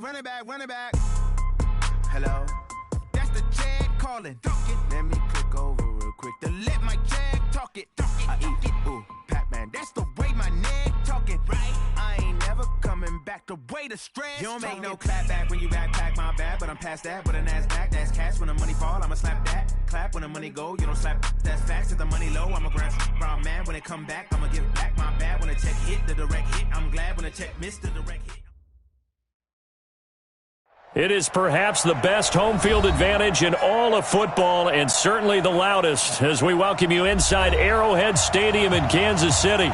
run it back. Hello? That's the Jag calling. Let me click over real quick to let my Jag talk it. I eat, ooh, Pac-Man. That's the way my neck talking. Right? I ain't never coming back the way the stress. You don't make no clap back when you backpack, my bad. But I'm past that with a NASDAQ. That's cash when the money fall. I'ma slap that. Clap when the money go. You don't slap. That's facts. If the money low, I'ma grab brown man. When it come back, I'ma give back my bad. When the check hit, the direct hit. I'm glad when the check missed the direct hit. It is perhaps the best home field advantage in all of football and certainly the loudest as we welcome you inside Arrowhead Stadium in Kansas City.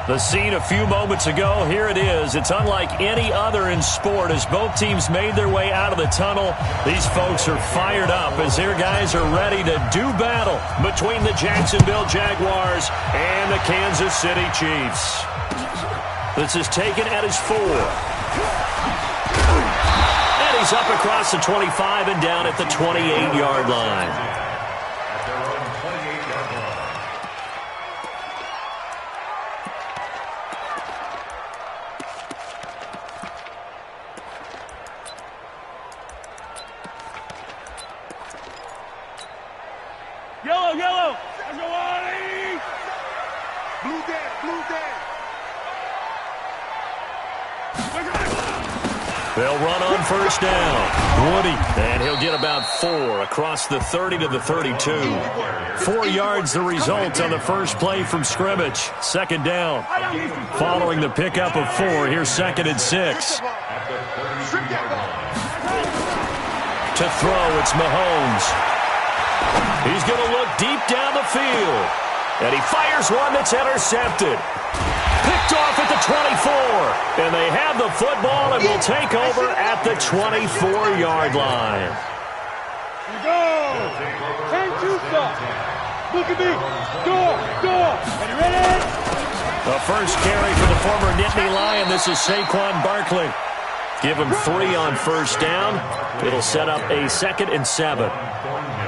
The scene a few moments ago, here it is. It's unlike any other in sport as both teams made their way out of the tunnel. These folks are fired up as their guys are ready to do battle between the Jacksonville Jaguars and the Kansas City Chiefs. This is taken at his 4. He's up across the 25 and down at the 28-yard line. At their own 28-yard line. Yellow, yellow. Everybody. Blue dead, blue dead. They'll run on first down. Woody, and he'll get about 4 across the 30 to the 32. 4 yards the result on the first play from scrimmage. Second down. Following the pickup of 4, here's 2nd and 6. To throw, it's Mahomes. He's going to look deep down the field. And he fires one that's intercepted. Picked off at the 24. And they have the football and will take over at the 24-yard line. Here we go. 10-2 stop. Look at me. Door. Ready, ready? The first carry for the former Nittany Lion. This is Saquon Barkley. Give him 3 on first down. It'll set up a 2nd and 7.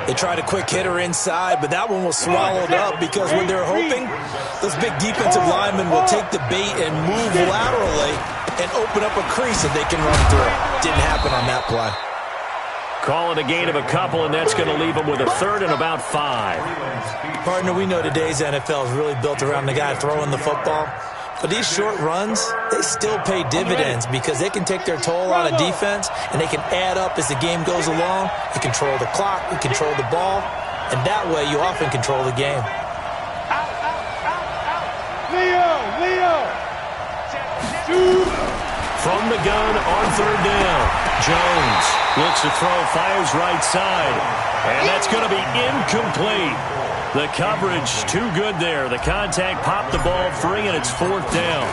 They tried a quick hitter inside, but that one was swallowed up because when they're hoping, those big defensive linemen will take the bait and move laterally and open up a crease that they can run through. Didn't happen on that play. Call it a gain of a couple, and that's going to leave them with a 3rd and about 5. Partner, we know today's NFL is really built around the guy throwing the football. But these short runs, they still pay dividends because they can take their toll on a defense and they can add up as the game goes along. You control the clock, you control the ball, and that way you often control the game. Leo. From the gun on 3rd down, Jones looks to throw, fires right side, and that's going to be incomplete. The coverage too good there. The contact popped the ball free, and it's 4th down.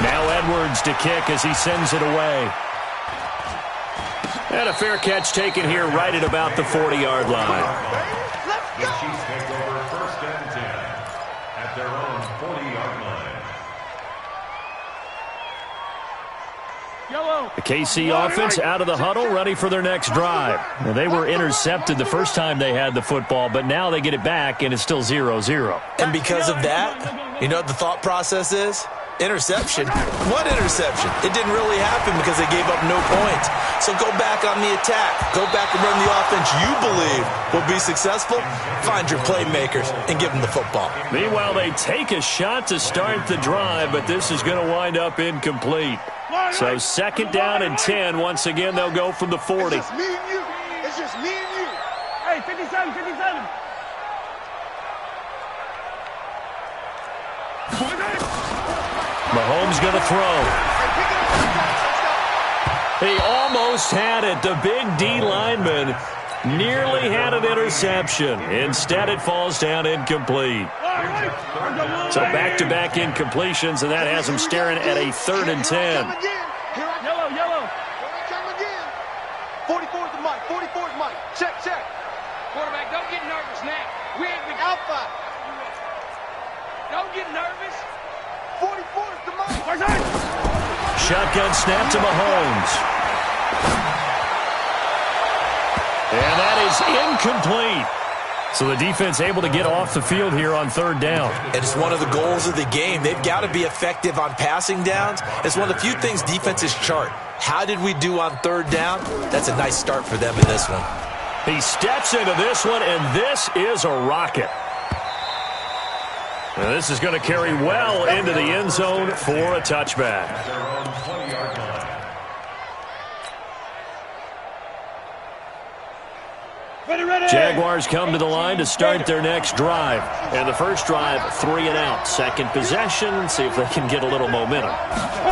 Now Edwards to kick as he sends it away. And a fair catch taken here right at about the 40-yard line. The Chiefs take over 1st and 10 at their own 40-yard line. The KC offense out of the huddle, ready for their next drive. Now, they were intercepted the first time they had the football, but now they get it back, and it's still 0-0. And because of that, you know what the thought process is? Interception. What interception? It didn't really happen because they gave up no points. So go back on the attack. Go back and run the offense you believe will be successful. Find your playmakers and give them the football. Meanwhile, they take a shot to start the drive, but this is going to wind up incomplete. So 2nd down and 10. Once again, they'll go from the 40. It's just me and you. It's just me and you. Hey, 57. Mahomes going to throw. He almost had it. The big D lineman nearly had an interception. Instead, it falls down incomplete. So back-to-back incompletions, and that has him staring at a 3rd and 10. Yellow. 44's the mic. 44's mic. Check. Quarterback, don't get nervous now. We ain't been Alpha. Don't get nervous. 44's the mic. Shotgun snap to Mahomes. And that is incomplete. So the defense able to get off the field here on third down. And it's one of the goals of the game. They've got to be effective on passing downs. It's one of the few things defenses chart. How did we do on third down? That's a nice start for them in this one. He steps into this one, and this is a rocket. Now this is going to carry well into the end zone for a touchback. Their own 20-yard line. Jaguars come to the line to start their next drive. And the first drive, 3 and out. Second possession, see if they can get a little momentum.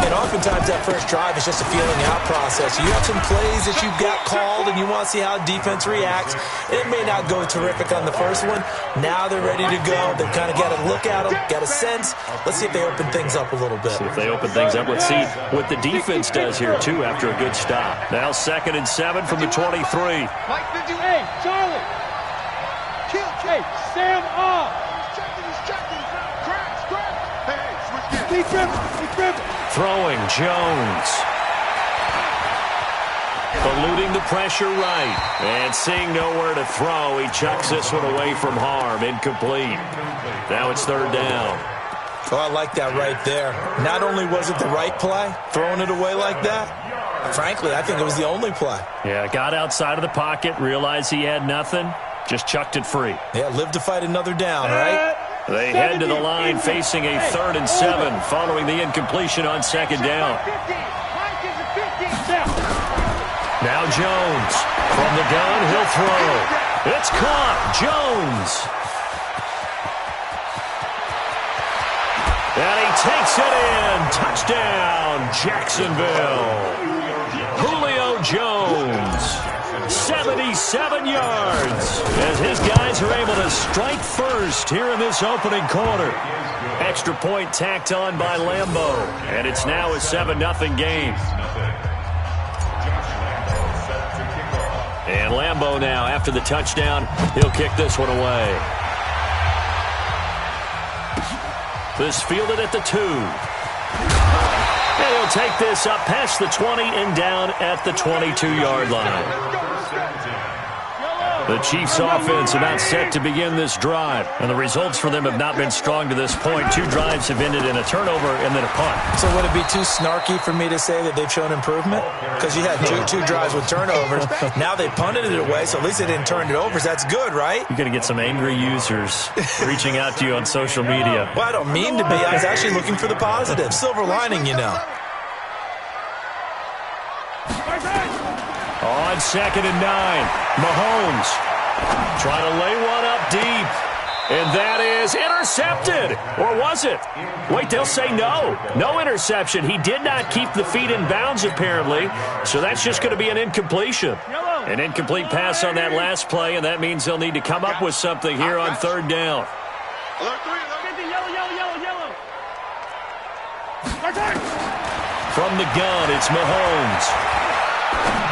And oftentimes that first drive is just a feeling out process. You have some plays that you've got called and you want to see how defense reacts. It may not go terrific on the first one. Now they're ready to go. They've kind of got to look at them, got a sense. Let's see if they open things up a little bit. See if they open things up. Let's see what the defense does here, too, after a good stop. Now 2nd and 7 from the 23. Hey, Charlie! Hey, Sam off! He's dribbling! Throwing Jones. Eluding the pressure right. And seeing nowhere to throw, he chucks this one away from harm. Incomplete. Now it's third down. Oh, I like that right there. Not only was it the right play, throwing it away like that, frankly, I think it was the only play. Yeah, got outside of the pocket, realized he had nothing, just chucked it free. Yeah, live to fight another down, right? They head to the line facing a 3rd and 7 following the incompletion on 2nd down. Now Jones. From the gun, he'll throw. It's caught. Jones. And he takes it in. Touchdown, Jacksonville. Julio Jones. 77 yards as his guys are able to strike first here in this opening quarter. Extra point tacked on by Lambo, and it's now a 7-0 game. And Lambo now, after the touchdown, he'll kick this one away. This fielded at the 2. And he'll take this up past the 20 and down at the 22-yard line. The Chiefs' offense about set to begin this drive. And the results for them have not been strong to this point. 2 drives have ended in a turnover and then a punt. So would it be too snarky for me to say that they've shown improvement? Because you had two drives with turnovers. Now they punted it away, so at least they didn't turn it over. So that's good, right? You're going to get some angry users reaching out to you on social media. Well, I don't mean to be. I was actually looking for the positive. Silver lining, you know. On 2nd and 9, Mahomes trying to lay one up deep. And that is intercepted. Or was it? Wait, they'll say no. No interception. He did not keep the feet in bounds, apparently. So that's just going to be an incompletion. An incomplete pass on that last play, and that means they'll need to come up with something here on 3rd down. From the gun, it's Mahomes.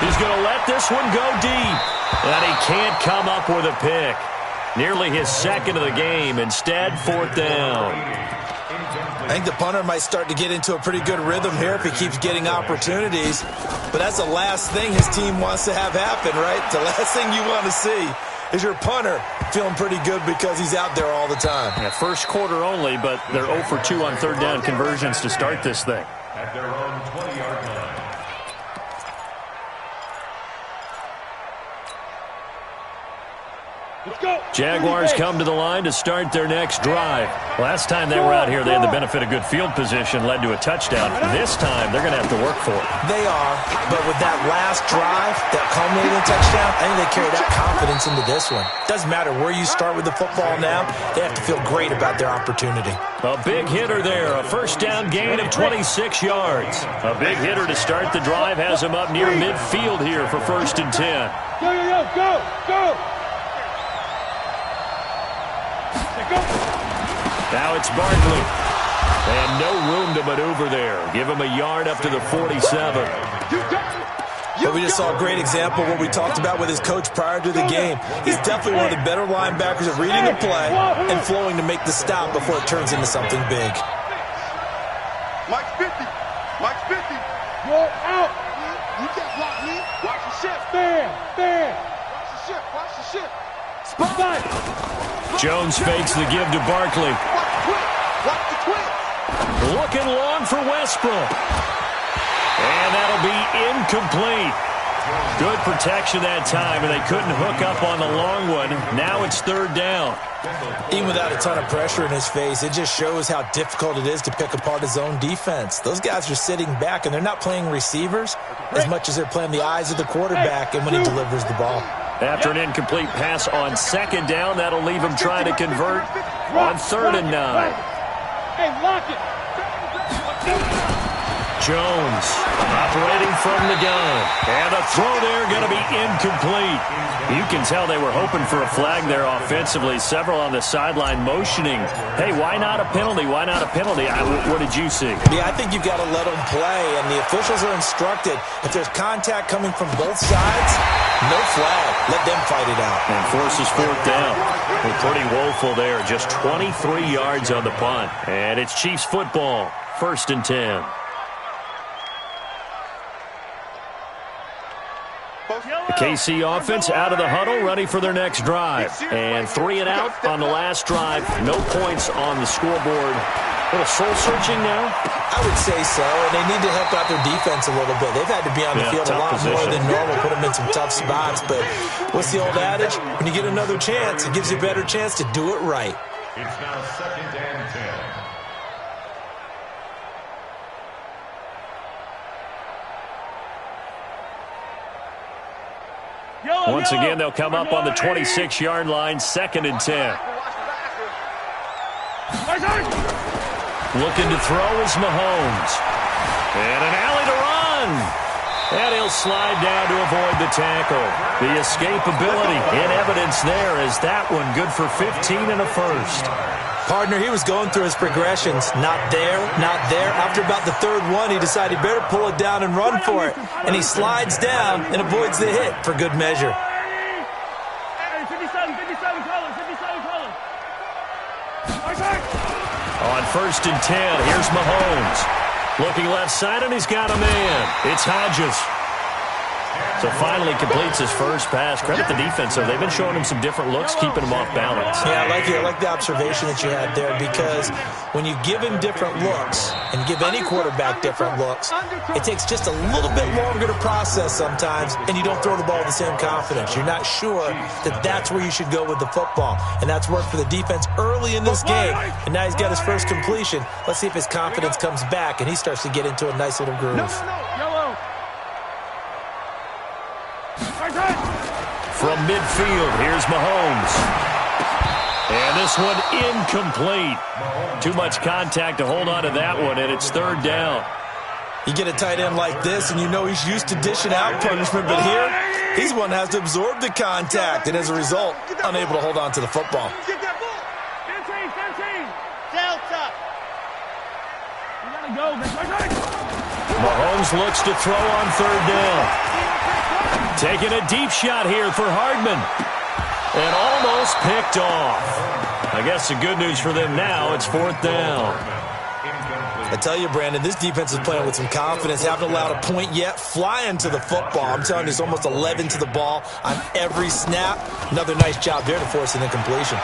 He's going to let this one go deep. And he can't come up with a pick. Nearly his 2nd of the game. Instead, 4th down. I think the punter might start to get into a pretty good rhythm here if he keeps getting opportunities. But that's the last thing his team wants to have happen, right? The last thing you want to see is your punter feeling pretty good because he's out there all the time. Yeah, first quarter only, but they're 0 for 2 on 3rd down conversions to start this thing. At their own 20-yard line. Jaguars come to the line to start their next drive. Last time they were out here, they had the benefit of good field position, led to a touchdown. This time, they're going to have to work for it. They are, but with that last drive that culminated in a touchdown, I think they carry that confidence into this one. Doesn't matter where you start with the football now, they have to feel great about their opportunity. A big hitter there, a first down gain of 26 yards. A big hitter to start the drive has him up near midfield here for 1st and 10. Go! Now it's Barkley. And no room to maneuver there. Give him a yard up to the 47. But we just saw a great example of what we talked about with his coach prior to the game. He's definitely one of the better linebackers at reading a play and flowing to make the stop before it turns into something big. Mike's 50. You're out. You can't block me. Watch the ship. Stand. Watch the ship. Spot. Jones fakes the give to Barkley. Looking long for Westbrook. And that'll be incomplete. Good protection that time, and they couldn't hook up on the long one. Now it's third down. Even without a ton of pressure in his face, it just shows how difficult it is to pick apart his own defense. Those guys are sitting back, and they're not playing receivers as much as they're playing the eyes of the quarterback and when he delivers the ball. After an incomplete pass on second down, that'll leave him trying to convert on 3rd and 9. Hey, lock it. Jones operating from the gun. And the throw there going to be incomplete. You can tell they were hoping for a flag there offensively. Several on the sideline motioning. Hey, why not a penalty? Why not a penalty? What did you see? Yeah, I think you've got to let them play, and the officials are instructed. If there's contact coming from both sides, no flag. Let them fight it out. And forces 4th down. We're pretty woeful there. Just 23 yards on the punt. And it's Chiefs football. 1st and 10. The KC offense out of the huddle, ready for their next drive. And 3 and out on the last drive. No points on the scoreboard. A little soul-searching now? I would say so, and they need to help out their defense a little bit. They've had to be on the field a lot more than normal, put them in some tough spots. But what's the old adage? When you get another chance, it gives you a better chance to do it right. It's now 2nd and 10. Once again, they'll come up on the 26-yard line, 2nd and 10. Looking to throw is Mahomes. And an alley to run. And he'll slide down to avoid the tackle. The escapability in evidence there is that one good for 15 and a first. Partner, he was going through his progressions. Not there, not there. After about the 3rd one, he decided he better pull it down and run for it. And he slides down and avoids the hit for good measure. 57 colors. On 1st and 10, here's Mahomes. Looking left side, and he's got a man. It's Hodges. So finally completes his first pass. Credit the defense, though. They've been showing him some different looks, keeping him off balance. Yeah, I like the observation that you had there, because when you give him different looks and give any quarterback different looks, it takes just a little bit longer to process sometimes, and you don't throw the ball with the same confidence. You're not sure that that's where you should go with the football, and that's worked for the defense early in this game, and now he's got his first completion. Let's see if his confidence comes back, and he starts to get into a nice little groove. Yellow. From midfield, here's Mahomes. And this one incomplete. Too much contact to hold on to that one, and it's 3rd down. You get a tight end like this, and you know he's used to dishing out punishment, but here, he's one that has to absorb the contact, and as a result, unable to hold on to the football. Get that ball. 15. Delta. We gotta go. Mahomes looks to throw on 3rd down. Taking a deep shot here for Hardman. And almost picked off. I guess the good news for them now, it's 4th down. I tell you, Brandon, this defense is playing with some confidence. Haven't allowed a point yet. Flying to the football. I'm telling you, it's almost 11 to the ball on every snap. Another nice job there to force an incompletion.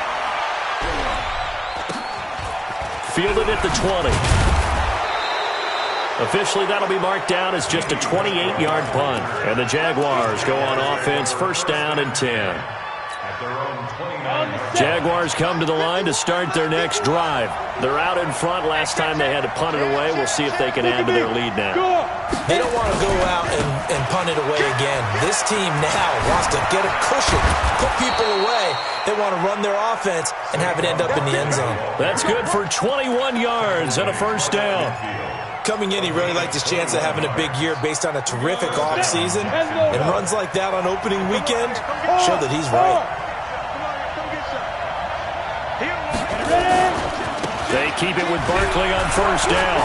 Fielded at the 20. Officially, that'll be marked down as just a 28-yard punt. And the Jaguars go on offense, 1st down and 10. Jaguars come to the line to start their next drive. They're out in front. Last time they had to punt it away. We'll see if they can add to their lead now. They don't want to go out and punt it away again. This team now wants to get a cushion, put people away. They want to run their offense and have it end up in the end zone. That's good for 21 yards and a 1st down. Coming in, he really liked his chance of having a big year based on a terrific offseason. And runs like that on opening weekend show that he's right. They keep it with Barkley on 1st down.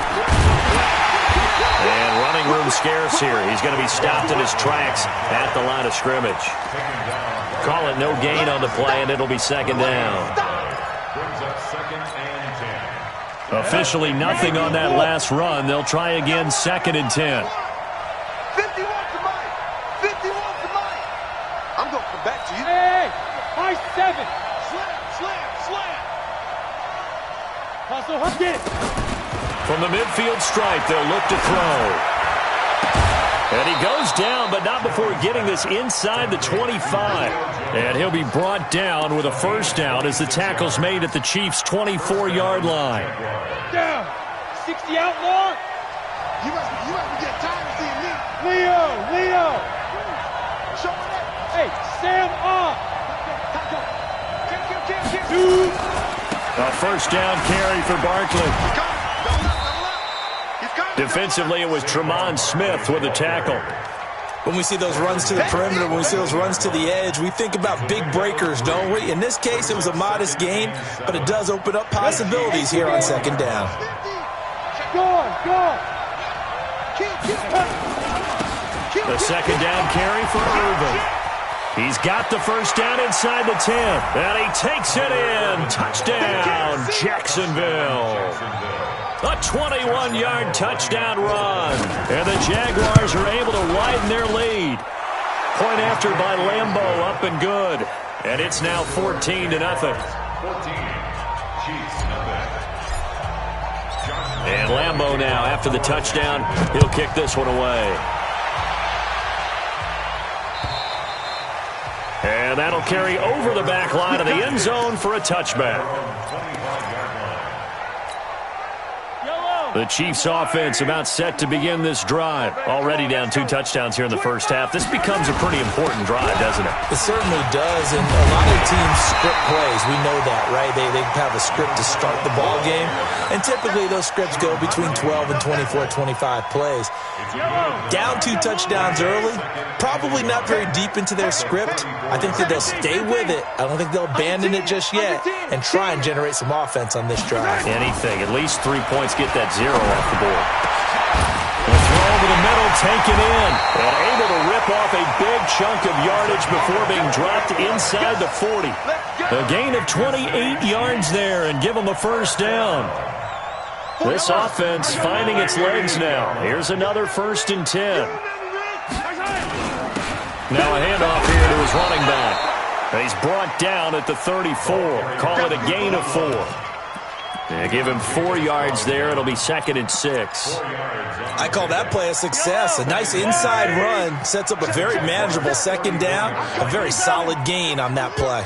And running room scarce here. He's going to be stopped in his tracks at the line of scrimmage. Call it no gain on the play, and it'll be 2nd down. Brings up 2nd and 10. Officially nothing on that last run. They'll try again, 2nd and 10. 51 to Mike. 51 to Mike. I'm going to come back to you. Hey, I 7. Slam. Hustle, get it. From the midfield stripe, they'll look to throw. And he goes down, but not before getting this inside the 25. And he'll be brought down with a first down as the tackle's made at the Chiefs' 24-yard line. Down. 60 outlaw. You must get tired of seeing me. Leo. Showing up. Hey, Sam off. 2. A first down carry for Barkley. Defensively, it was Tremont Smith with a tackle. When we see those runs to the perimeter, when we see those runs to the edge, we think about big breakers, don't we? In this case, it was a modest gain, but it does open up possibilities here on second down. Go. The second down carry for Irvin. He's got the first down inside the 10, and he takes it in. Touchdown, Jacksonville. A 21-yard touchdown run. And the Jaguars are able to widen their lead. Point after by Lambeau, up and good. And it's now 14-0. 14, Chiefs, nothing. And Lambeau now, after the touchdown, he'll kick this one away. And that'll carry over the back line of the end zone for a touchback. The Chiefs offense about set to begin this drive. Already down 2 touchdowns here in the first half. This becomes a pretty important drive, doesn't it? It certainly does, and a lot of teams script plays. We know that, right? They have a script to start the ball game, and typically those scripts go between 12 and 24, 25 plays. Down 2 touchdowns early, probably not very deep into their script. I think that they'll stay with it. I don't think they'll abandon it just yet and try and generate some offense on this drive. Anything, at least 3 points, get that 0 off the board. The throw over the middle, taken in, and able to rip off a big chunk of yardage before being dropped inside the 40. A gain of 28 yards there and give them a first down. This offense finding its legs now. Here's another 1st and 10. Now a handoff here to his running back. He's brought down at the 34. Call it a gain of 4. Yeah, give him 4 yards there. It'll be 2nd and 6. I call that play a success. A nice inside run sets up a very manageable second down. A very solid gain on that play.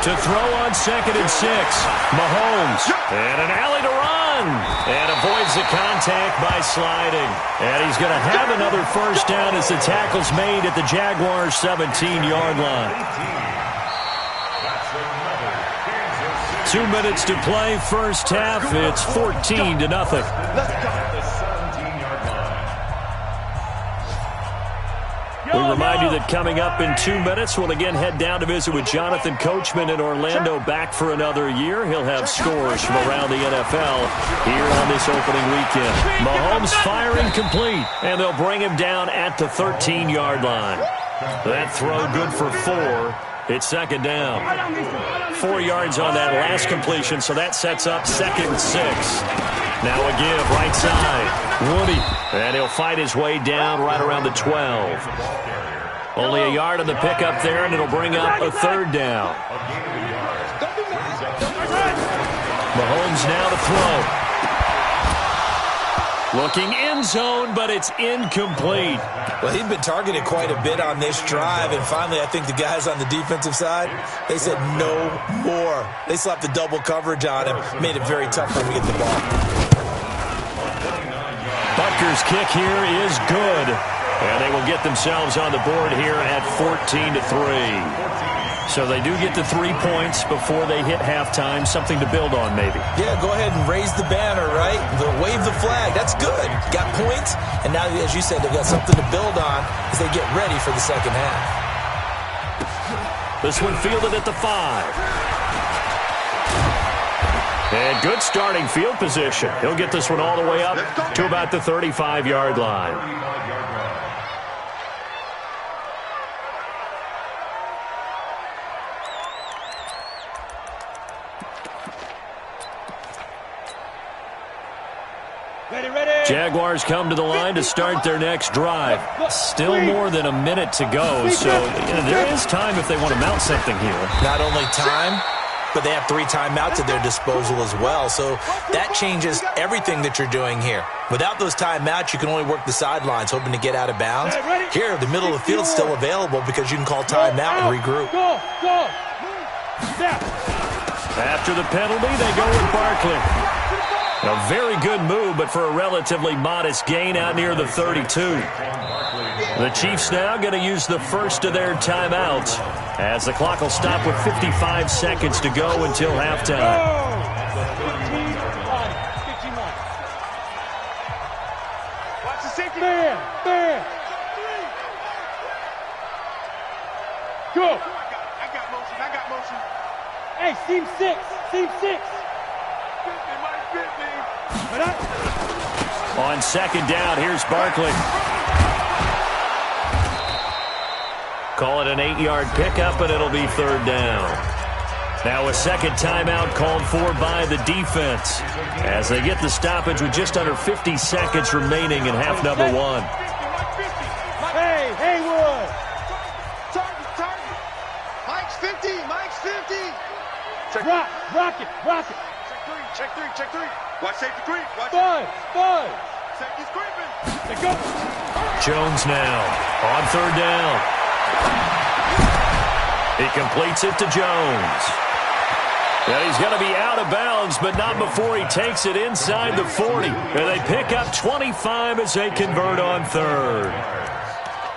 To throw on 2nd and 6. Mahomes. And an alley to run. And avoids the contact by sliding. And he's going to have another first down as the tackle's made at the Jaguars' 17-yard line. 2 minutes to play, first half. It's 14-0. We remind you that coming up in 2 minutes, we'll again head down to visit with Jonathan Coachman in Orlando, back for another year. He'll have scores from around the NFL here on this opening weekend. Mahomes firing complete, and they'll bring him down at the 13-yard line. That throw good for 4. It's 2nd down. 4 yards on that last completion, so that sets up 2nd and 6. Now a give, right side. Woody. And he'll fight his way down right around the 12. Only a yard on the pickup there, and it'll bring up a 3rd down. Mahomes now to throw. Looking end zone, but it's incomplete. Well, he'd been targeted quite a bit on this drive, and finally I think the guys on the defensive side, they said no more. They slapped the double coverage on him, made it very tough for him to get the ball. Butker's kick here is good, and they will get themselves on the board here at 14-3. So they do get the 3 points before they hit halftime, something to build on maybe. Yeah, go ahead and raise the banner, right? Wave the flag. That's good. Got points, and now, as you said, they've got something to build on as they get ready for the second half. This one fielded at the 5. And good starting field position. He'll get this one all the way up to about the 35-yard line. Jaguars come to the line to start their next drive. Still more than a minute to go, so there is time if they want to mount something here. Not only time, but they have 3 timeouts at their disposal as well, so that changes everything that you're doing here. Without those timeouts, you can only work the sidelines, hoping to get out of bounds. Here, the middle of the field is still available because you can call timeout and regroup. After the penalty, they go with Barkley. A very good move, but for a relatively modest gain out near the 32. The Chiefs now going to use the first of their timeouts as the clock will stop with 55 seconds to go until halftime. Watch the safety. Man. Go. I got motion. Hey, seam 6. On second down, here's Barkley. Call it an 8-yard pickup, and it'll be third down. Now a second timeout called for by the defense as they get the stoppage with just under 50 seconds remaining in half number 1. Hey, Haywood. Target. Mike's 50. Rock it. Check 3. Watch safety creep. Bud. Safety's creeping. They go. Jones now on third down. He completes it to Jones. And he's going to be out of bounds, but not before he takes it inside the 40. And they pick up 25 as they convert on third.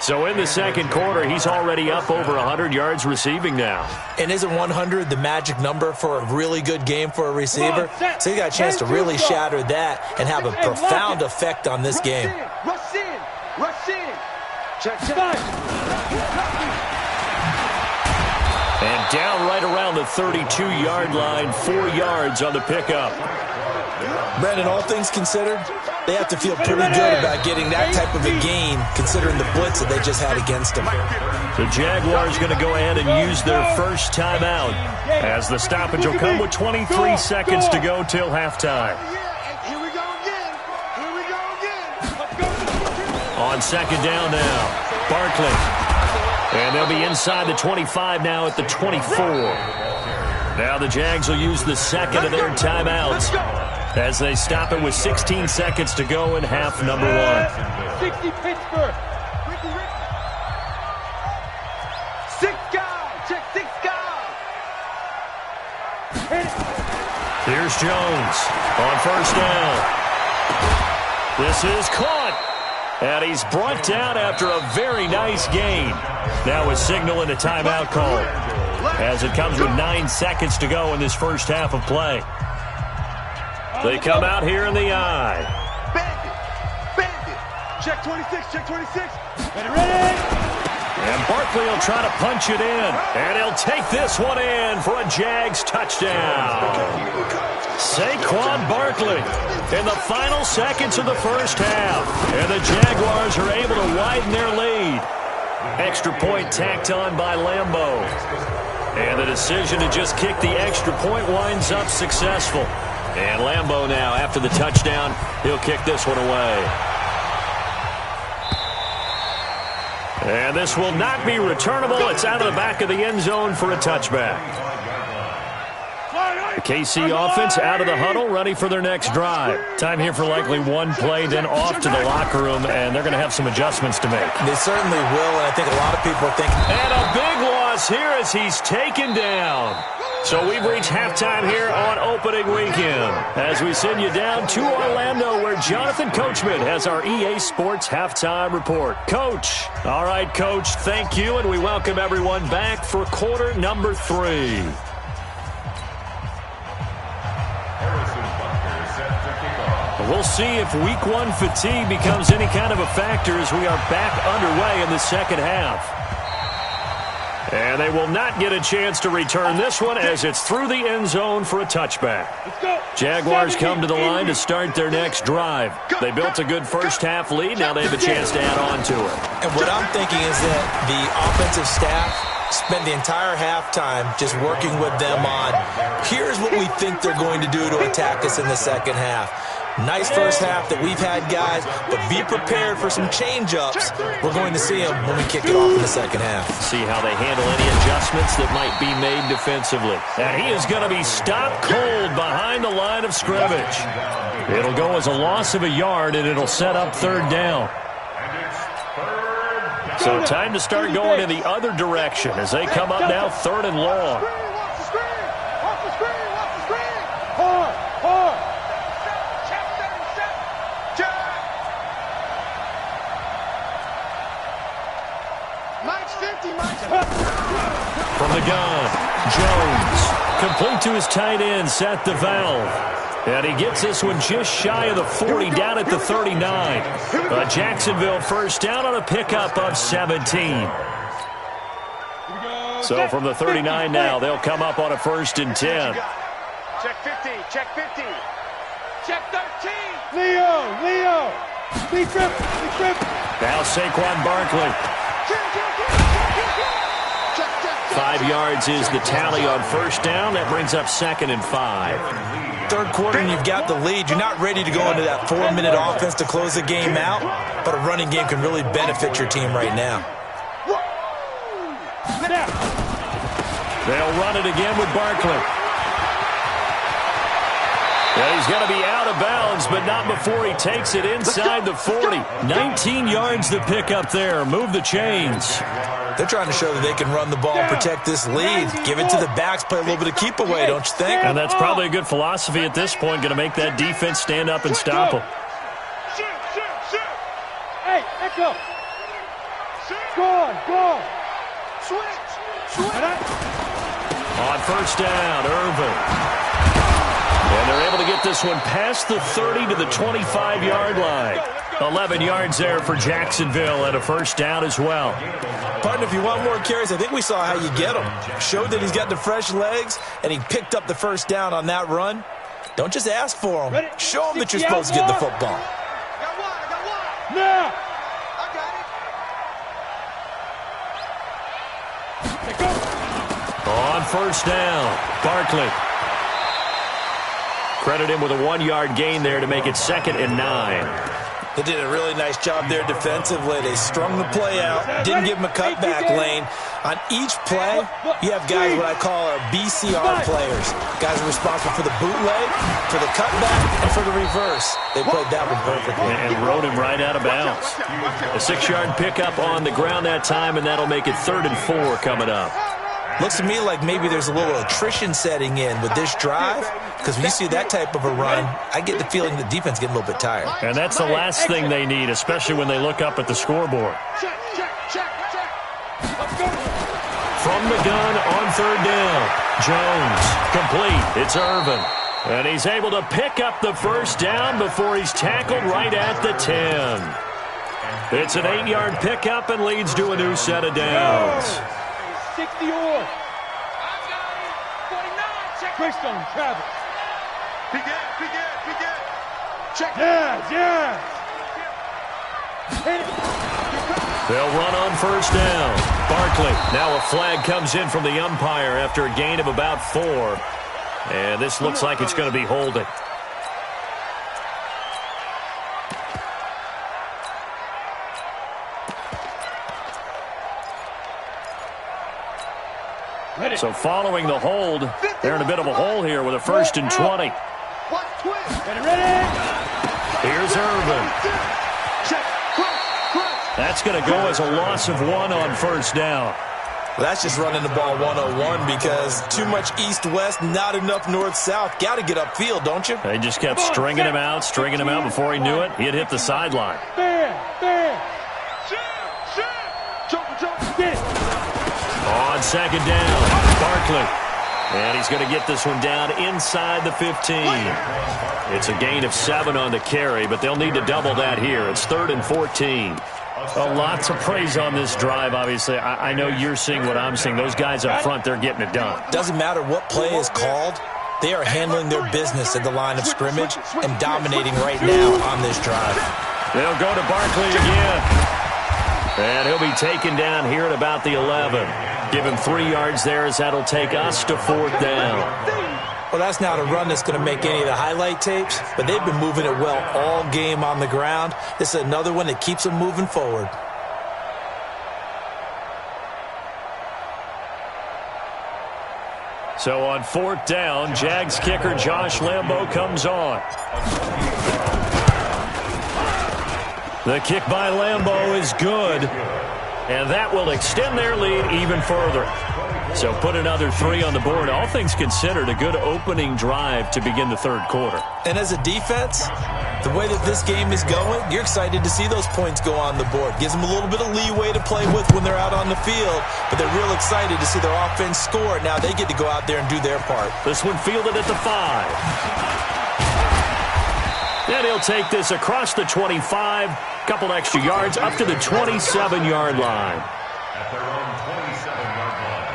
So in the second quarter, he's already up over 100 yards receiving now. And isn't 100 the magic number for a really good game for a receiver? So he got a chance to really shatter that and have a profound effect on this game. Rush in. Check. And down right around the 32-yard line, 4 yards on the pickup. Brandon, all things considered, they have to feel pretty good about getting that type of a gain, considering the blitz that they just had against them. The Jaguars going to go ahead and use their first timeout as the stoppage will come with 23 seconds to go till halftime. Here we go again. On second down now, Barkley. And they'll be inside the 25 now at the 24. Now the Jags will use the second of their timeouts as they stop it with 16 seconds to go in half number 1. 60 Pittsburgh. Six guys. Here's Jones on first down. This is caught. And he's brought down after a very nice gain. Now a signal and a timeout call as it comes with 9 seconds to go in this first half of play. They come out here in the eye. Bandit. Check 26. Ready? And Barkley will try to punch it in. And he'll take this one in for a Jags touchdown. Saquon Barkley in the final seconds of the first half. And the Jaguars are able to widen their lead. Extra point tacked on by Lambeau. And the decision to just kick the extra point winds up successful. And Lambeau now, after the touchdown, he'll kick this one away. And this will not be returnable. It's out of the back of the end zone for a touchback. The KC offense out of the huddle, ready for their next drive. Time here for likely one play, then off to the locker room, and they're going to have some adjustments to make. They certainly will, and I think a lot of people are thinking. And a big loss here as he's taken down. So we've reached halftime here on opening weekend as we send you down to Orlando where Jonathan Coachman has our EA Sports halftime report. Coach. All right, Coach, thank you, and we welcome everyone back for quarter number 3. We'll see if week 1 fatigue becomes any kind of a factor as we are back underway in the second half. And they will not get a chance to return this one as it's through the end zone for a touchback. Jaguars come to the line to start their next drive. They built a good first half lead. Now they have a chance to add on to it. And what I'm thinking is that the offensive staff spent the entire halftime just working with them on, here's what we think they're going to do to attack us in the second half. Nice first half that we've had, guys, but be prepared for some change-ups. We're going to see them when we kick it off in the second half. See how they handle any adjustments that might be made defensively. And he is going to be stopped cold behind the line of scrimmage. It'll go as a loss of a yard, and it'll set up third down. So time to start going in the other direction as they come up now third and long. From the gun, Jones. Complete to his tight end, Seth DeValve. And he gets this one just shy of the 40, down at the 39. Jacksonville first down on a pickup of 17. So from the 39 now, they'll come up on a 1st and 10. Check 50, check 50. Check 13. Leo. Big grip. Now Saquon Barkley. 5 yards is the tally on first down. That brings up 2nd and 5. Third quarter and you've got the lead. You're not ready to go into that 4-minute offense to close the game out, but a running game can really benefit your team right now. They'll run it again with Barkley. And he's going to be out of bounds, but not before he takes it inside the 40. 19 yards to pick up there. Move the chains. They're trying to show that they can run the ball and protect this lead. Give it to the backs, play a little bit of keep away, don't you think? And that's probably a good philosophy at this point, going to make that defense stand up and stop them. Hey, echo. Go. Switch. On first down, Irvin. And they're able to get this one past the 30 to the 25-yard line. 11 yards there for Jacksonville and a first down as well. Partner, if you want more carries, I think we saw how you get him. Showed that he's got the fresh legs, and he picked up the first down on that run. Don't just ask for him. Show him that you're supposed to get the football. I got one. Now. I got it. On first down, Barkley. Credit him with a 1-yard gain there to make it 2nd and 9. They did a really nice job there defensively. They strung the play out, didn't give him a cutback lane. On each play, you have guys what I call our BCR players. Guys are responsible for the bootleg, for the cutback, and for the reverse. They played that one perfectly. And rode him right out of bounds. A 6-yard pickup on the ground that time, and that'll make it 3rd and 4 coming up. Looks to me like maybe there's a little attrition setting in with this drive, because when you see that type of a run, I get the feeling the defense getting a little bit tired. And that's the last thing they need, especially when they look up at the scoreboard. Check. Let's go. From the gun on 3rd down, Jones, complete. It's Irvin. And he's able to pick up the first down before he's tackled right at the 10. It's an 8-yard pickup and leads to a new set of downs. 60 or. Greystone, Travis. Begin. Check. Yes. Hit it. They'll run on first down. Barkley. Now a flag comes in from the umpire after a gain of about 4. And this looks like it's going to be holding. So following the hold, they're in a bit of a hole here with a 1st and 20. Ready? Here's Irvin. That's going to go as a loss of 1 on first down. Well, that's just running the ball 101 because too much east-west, not enough north-south. Got to get upfield, don't you? They just kept stringing him out before he knew it. He had hit the sideline. On second down, Barkley. And he's going to get this one down inside the 15. It's a gain of 7 on the carry, but they'll need to double that here. It's 3rd and 14. Lots of praise on this drive, obviously. I know you're seeing what I'm seeing. Those guys up front, they're getting it done. Doesn't matter what play is called. They are handling their business at the line of scrimmage and dominating right now on this drive. They'll go to Barkley again. And he'll be taken down here at about the 11. Give him 3 yards there as that'll take us to 4th down. Well, that's not a run that's going to make any of the highlight tapes, but they've been moving it well all game on the ground. This is another one that keeps them moving forward. So on 4th down, Jags kicker Josh Lambo comes on. The kick by Lambo is good, and that will extend their lead even further. So put another 3 on the board. All things considered, a good opening drive to begin the 3rd quarter. And as a defense, the way that this game is going, you're excited to see those points go on the board. Gives them a little bit of leeway to play with when they're out on the field, but they're real excited to see their offense score. Now they get to go out there and do their part. This one fielded at the 5. And he'll take this across the 25, couple extra yards up to the 27-yard line. At their own 27-yard line.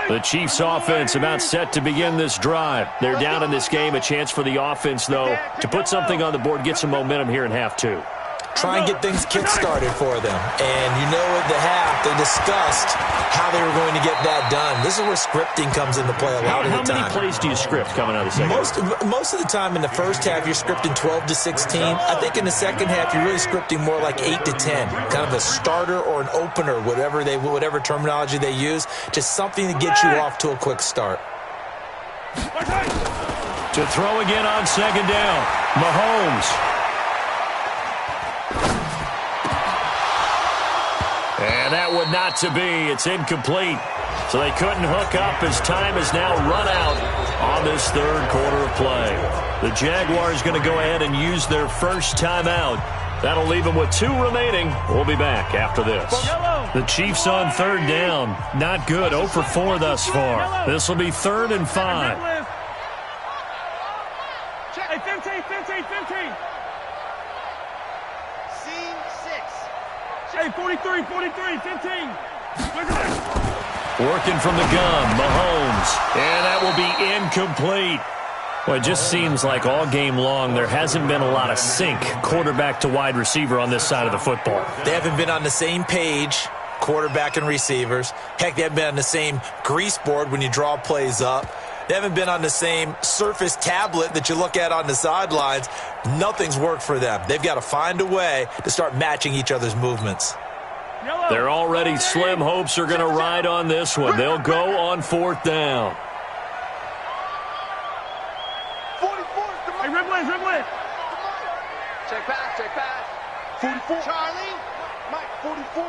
The Chiefs offense about set to begin this drive. They're down in this game. A chance for the offense, though, to put something on the board, get some momentum here in half 2. Try and get things kick-started for them. And you know at the half, they discussed how they were going to get that done. This is where scripting comes into play a lot of the time. How many plays do you script coming out of the second half? Most of the time in the first half, you're scripting 12 to 16. I think in the second half, you're really scripting more like 8 to 10. Kind of a starter or an opener, whatever terminology they use. Just something to get you off to a quick start. To throw again on 2nd down, Mahomes. And that would not to be. It's incomplete. So they couldn't hook up as time has now run out on this 3rd quarter of play. The Jaguars going to go ahead and use their first timeout. That'll leave them with 2 remaining. We'll be back after this. The Chiefs on 3rd down. Not good. 0 for 4 thus far. This will be 3rd and 5. Hey, 15. Hey, 43, 15. Working from the gun, Mahomes. And that will be incomplete. Well, it just seems like all game long there hasn't been a lot of sync quarterback to wide receiver on this side of the football. They haven't been on the same page, quarterback and receivers. Heck, they haven't been on the same grease board when you draw plays up. They haven't been on the same Surface tablet that you look at on the sidelines. Nothing's worked for them. They've got to find a way to start matching each other's movements. They're already slim hopes are going to ride on this one. They'll go on 4th down. Hey, Riblin. Check pass. 44. Charlie. Mike, 44.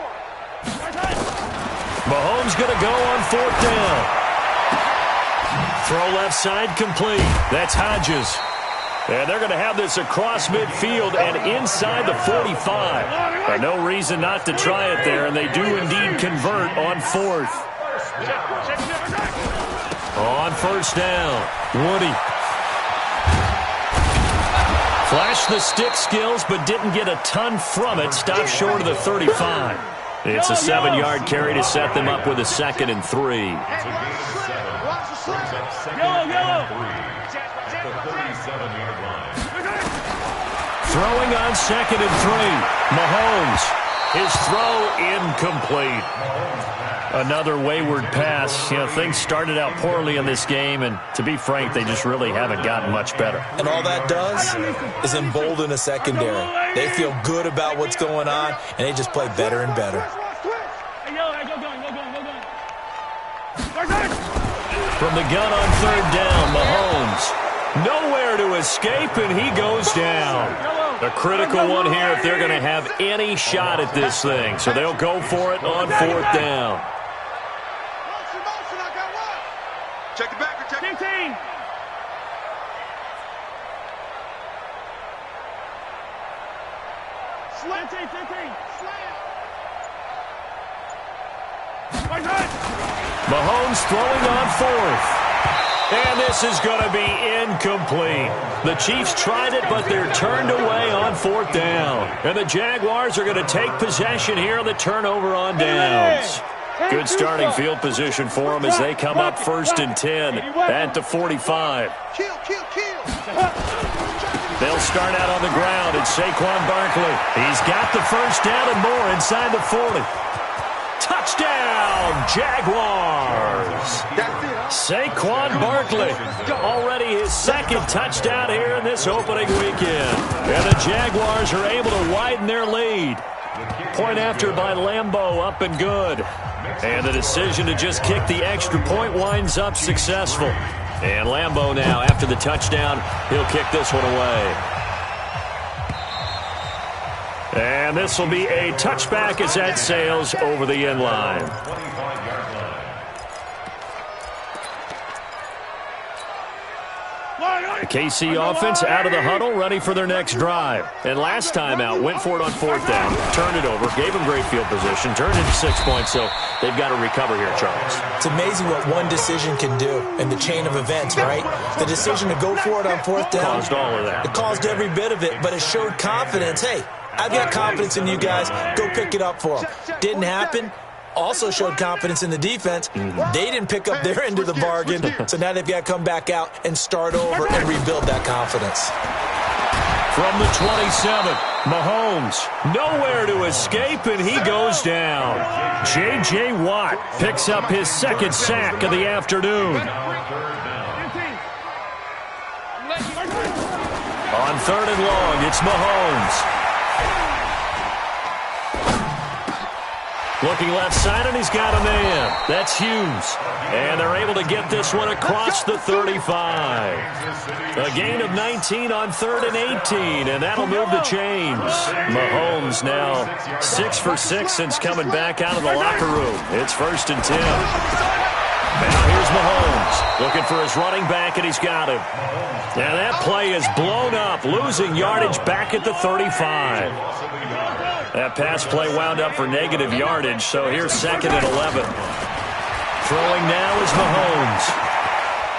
Mahomes going to go on 4th down. Throw left side complete. That's Hodges. And they're going to have this across midfield and inside the 45. But no reason not to try it there, and they do indeed convert on 4th. On 1st down, Woody. Flashed the stick skills, but didn't get a ton from it. Stopped short of the 35. It's a 7-yard carry to set them up with a 2nd and 3. Throwing on 2nd and 3. Mahomes. His throw incomplete. Another wayward pass. You know, things started out poorly in this game, and to be frank, they just really haven't gotten much better. And all that does is embolden a secondary. They feel good about what's going on, and they just play better and better. From the gun on 3rd down, Mahomes. Nowhere to escape, and he goes down. A critical one here if they're going to have any shot at this thing. So they'll go for it on 4th down. Check it back. Check 15. Slant. 15. Slant. Mahomes throwing on 4th. And this is going to be incomplete. The Chiefs tried it, but they're turned away on 4th down. And the Jaguars are going to take possession here on the turnover on downs. Good starting field position for them as they come up 1st and 10 at the 45. Kill. They'll start out on the ground. It's Saquon Barkley. He's got the first down and more inside the 40. Touchdown, Jaguars. Saquon Barkley, already his second touchdown here in this opening weekend. And the Jaguars are able to widen their lead. Point after by Lambeau, up and good. And the decision to just kick the extra point winds up successful. And Lambeau now, after the touchdown, he'll kick this one away. And this will be a touchback as that sails over the end line. The KC offense out of the huddle, ready for their next drive. And last time out, went for it on fourth down, turned it over, gave them great field position, turned it to 6 points, so they've got to recover here, Charles. It's amazing what one decision can do in the chain of events, right? The decision to go for it on fourth down. Caused all of that. It caused every bit of it, but it showed confidence. Hey, I've got confidence in you guys. Go pick it up for them. Didn't happen. Also showed confidence in the defense. They didn't pick up their end of the bargain, so now they've got to come back out and start over and rebuild that confidence. From the 27, Mahomes, nowhere to escape, and he goes down. J.J. Watt picks up his second sack of the afternoon. On third and long, it's Mahomes. Looking left side, and he's got a man. That's Hughes. And they're able to get this one across the 35. A gain of 19 on third and 18, and that'll move the chains. Mahomes now 6 for 6 since coming back out of the locker room. It's 1st and 10. Now here's Mahomes looking for his running back, and he's got him. Now that play is blown up, losing yardage back at the 35. That pass play wound up for negative yardage, so here's 2nd and 11. Throwing now is Mahomes.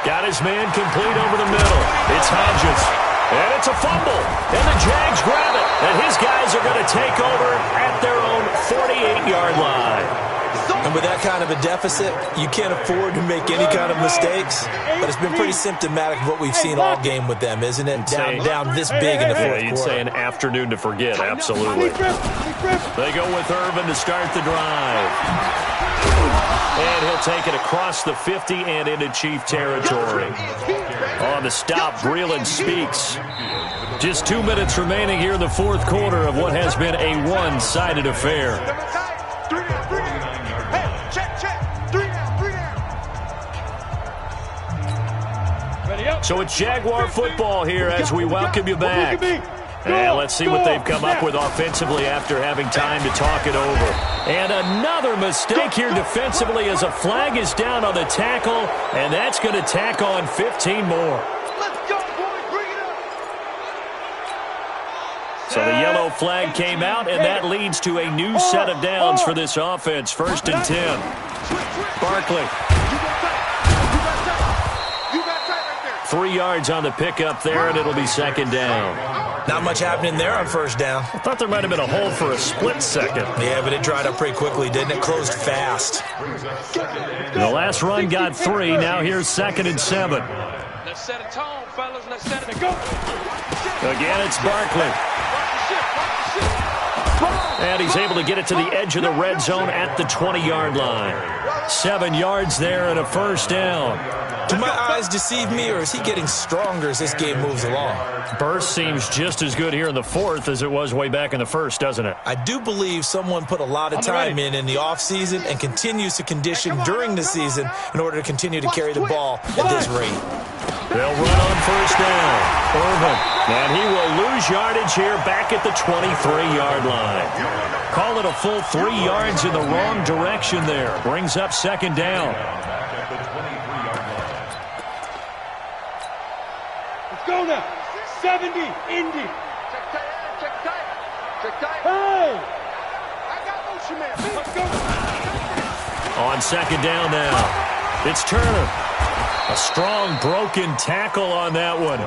Got his man complete over the middle. It's Hodges. And it's a fumble. And the Jags grab it. And his guys are going to take over at their own 48-yard line. And with that kind of a deficit, you can't afford to make any kind of mistakes. But it's been pretty symptomatic of what we've seen all game with them, isn't it? Down this big in the fourth quarter. You'd say an afternoon to forget, absolutely. They go with Irvin to start the drive. And he'll take it across the 50 and into Chief territory. On the stop, Breeland speaks. Just 2 minutes remaining here in the fourth quarter of what has been a one-sided affair. So it's Jaguar football here as we welcome you back. And let's see what they've come up with offensively after having time to talk it over. And another mistake here defensively as a flag is down on the tackle, and that's going to tack on 15 more. So the yellow flag came out, and that leads to a new set of downs for this offense. 1st and 10. Barkley. 3 yards on the pickup there, and it'll be 2nd down. Not much happening there on 1st down. I thought there might have been a hole for a split second. Yeah, but it dried up pretty quickly, didn't it? Closed fast. The last run got 3. Now here's 2nd and 7. Let's set a tone, fellas. Let's set it. Go. Again, it's Barkley. And he's able to get it to the edge of the red zone at the 20-yard line. 7 yards there and a 1st down. Do my eyes deceive me, or is he getting stronger as this game moves along? Burst seems just as good here in the 4th as it was way back in the 1st, doesn't it? I do believe someone put a lot of time in the offseason and continues to condition during the season in order to continue to carry the ball at this rate. They'll run on 1st down. Irvin. And he will lose yardage here back at the 23-yard line. Call it a full 3 yards in the wrong direction there. Brings up 2nd down. Go now. 70, Indy. Check tight. Hey! I got motion, man. Let's go. On 2nd down now. It's Turner. A strong broken tackle on that one.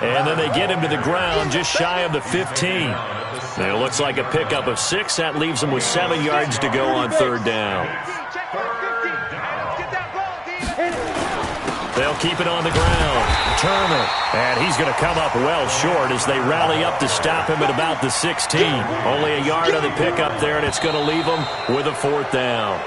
And then they get him to the ground just shy of the 15. And it looks like a pickup of 6. That leaves them with 7 yards to go on 3rd down. They'll keep it on the ground. Turner. And he's going to come up well short as they rally up to stop him at about the 16. Only a yard on the pickup there, and it's going to leave him with a 4th down.